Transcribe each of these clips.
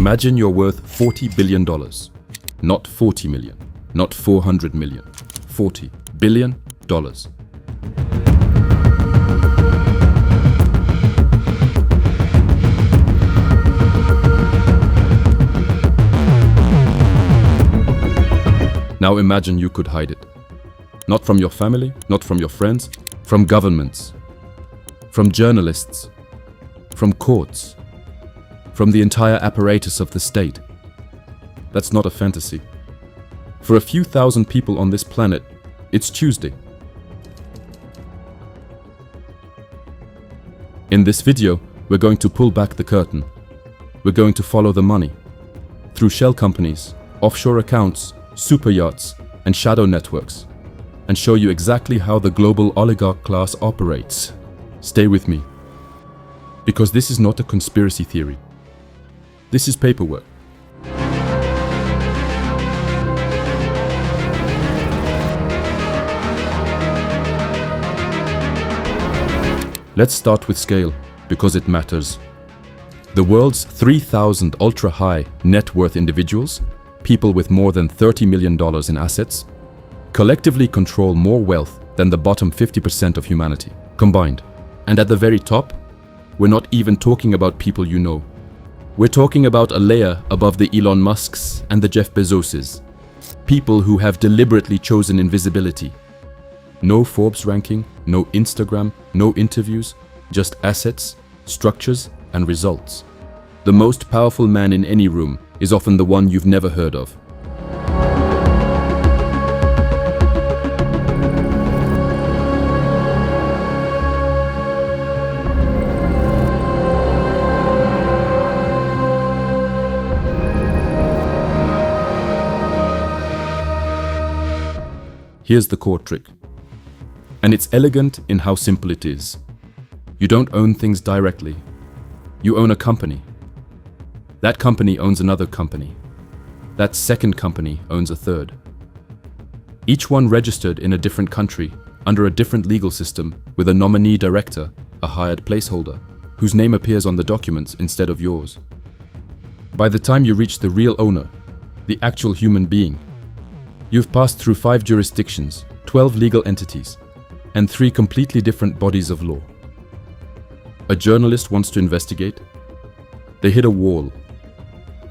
Imagine you're worth $40 billion. Not 40 million, not 400 million, $40 billion. Now imagine you could hide it. Not from your family, not from your friends, from governments, from journalists, from courts, from the entire apparatus of the state. That's not a fantasy. For a few thousand people on this planet, it's Tuesday. In this video, we're going to pull back the curtain. We're going to follow the money through shell companies, offshore accounts, super yachts, and shadow networks, and show you exactly how the global oligarch class operates. Stay with me, because this is not a conspiracy theory. This is paperwork. Let's start with scale, because it matters. The world's 3,000 ultra-high net worth individuals, people with more than $30 million in assets, collectively control more wealth than the bottom 50% of humanity combined. And at the very top, we're not even talking about people you know. We're talking about a layer above the Elon Musks and the Jeff Bezoses. People who have deliberately chosen invisibility. No Forbes ranking, no Instagram, no interviews, just assets, structures, and results. The most powerful man in any room is often the one you've never heard of. Here's the core trick. And it's elegant in how simple it is. You don't own things directly. You own a company. That company owns another company. That second company owns a third. Each one registered in a different country, under a different legal system, with a nominee director, a hired placeholder, whose name appears on the documents instead of yours. By the time you reach the real owner, the actual human being, you've passed through 5 jurisdictions, 12 legal entities, and 3 completely different bodies of law. A journalist wants to investigate. They hit a wall.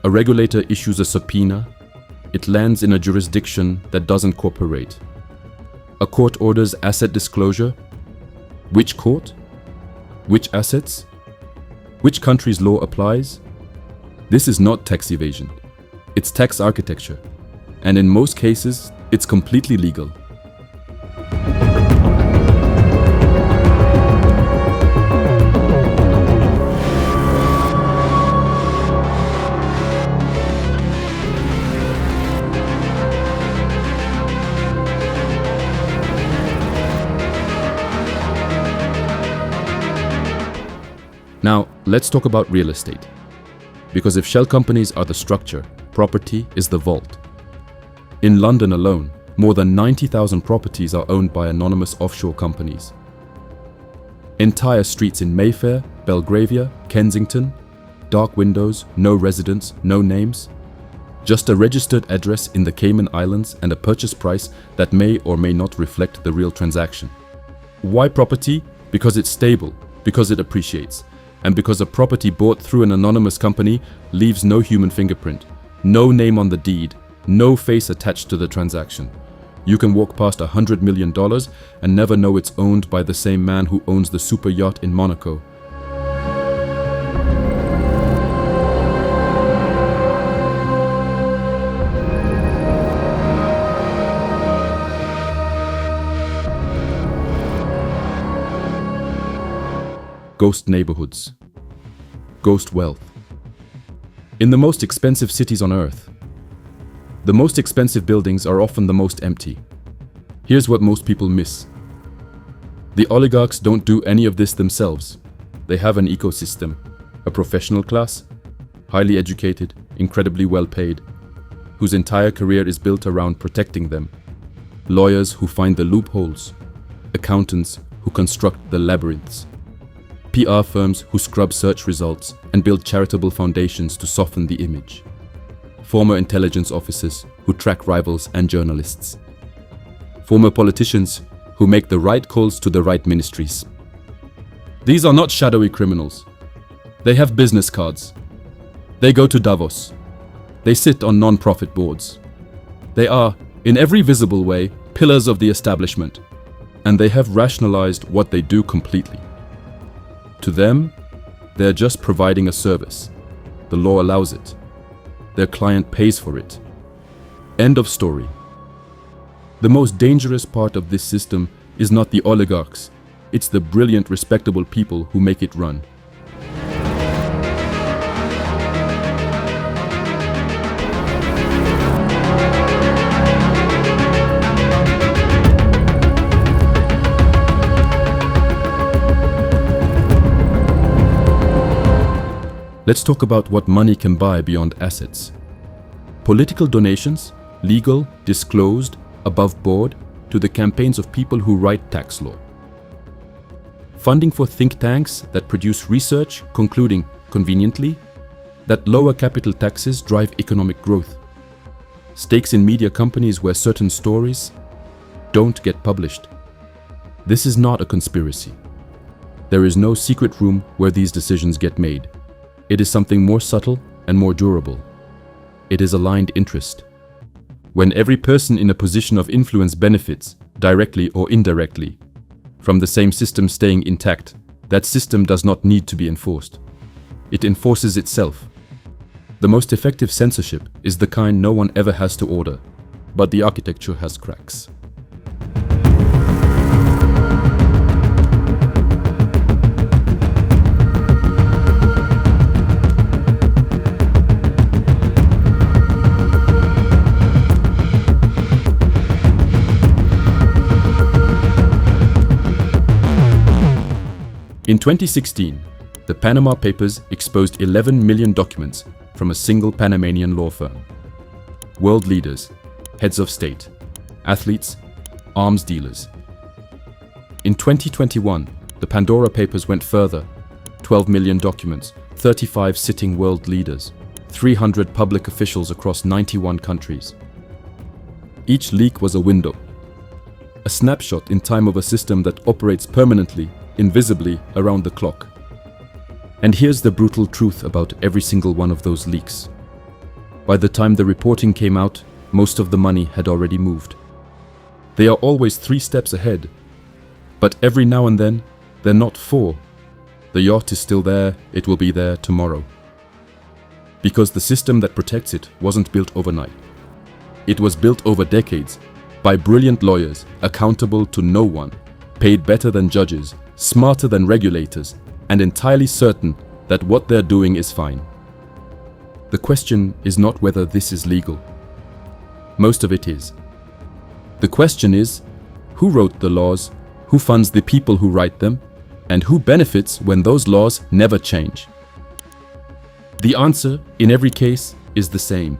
A regulator issues a subpoena. It lands in a jurisdiction that doesn't cooperate. A court orders asset disclosure. Which court? Which assets? Which country's law applies? This is not tax evasion. It's tax architecture. And in most cases, it's completely legal. Now, let's talk about real estate. Because if shell companies are the structure, property is the vault. In London alone, more than 90,000 properties are owned by anonymous offshore companies. Entire streets in Mayfair, Belgravia, Kensington, dark windows, no residents, no names. Just a registered address in the Cayman Islands and a purchase price that may or may not reflect the real transaction. Why property? Because it's stable, because it appreciates, and because a property bought through an anonymous company leaves no human fingerprint, no name on the deed, no face attached to the transaction. You can walk past $100 million and never know it's owned by the same man who owns the super yacht in Monaco. Ghost neighborhoods. Ghost wealth. In the most expensive cities on Earth, the most expensive buildings are often the most empty. Here's what most people miss. The oligarchs don't do any of this themselves. They have an ecosystem, a professional class, highly educated, incredibly well paid, whose entire career is built around protecting them. Lawyers who find the loopholes, accountants who construct the labyrinths. PR firms who scrub search results and build charitable foundations to soften the image, former intelligence officers who track rivals and journalists, former politicians who make the right calls to the right ministries. These are not shadowy criminals. They have business cards. They go to Davos. They sit on non-profit boards. They are, in every visible way, pillars of the establishment, and they have rationalized what they do completely. To them, they're just providing a service. The law allows it. Their client pays for it. End of story. The most dangerous part of this system is not the oligarchs. It's the brilliant, respectable people who make it run. Let's talk about what money can buy beyond assets. Political donations, legal, disclosed, above board, to the campaigns of people who write tax law. Funding for think tanks that produce research concluding, conveniently, that lower capital taxes drive economic growth. Stakes in media companies where certain stories don't get published. This is not a conspiracy. There is no secret room where these decisions get made. It is something more subtle and more durable. It is aligned interest. When every person in a position of influence benefits, directly or indirectly, from the same system staying intact, that system does not need to be enforced. It enforces itself. The most effective censorship is the kind no one ever has to order, but the architecture has cracks. In 2016, the Panama Papers exposed 11 million documents from a single Panamanian law firm. World leaders, heads of state, athletes, arms dealers. In 2021, the Pandora Papers went further. 12 million documents, 35 sitting world leaders, 300 public officials across 91 countries. Each leak was a window, a snapshot in time of a system that operates permanently, invisibly, around the clock. And here's the brutal truth about every single one of those leaks. By the time the reporting came out, most of the money had already moved. They are always 3 steps ahead, but every now and then, they're not 4. The yacht is still there, it will be there tomorrow. Because the system that protects it wasn't built overnight. It was built over decades, by brilliant lawyers, accountable to no one, paid better than judges, smarter than regulators, and entirely certain that what they're doing is fine. The question is not whether this is legal. Most of it is. The question is, who wrote the laws, who funds the people who write them, and who benefits when those laws never change? The answer, in every case, is the same.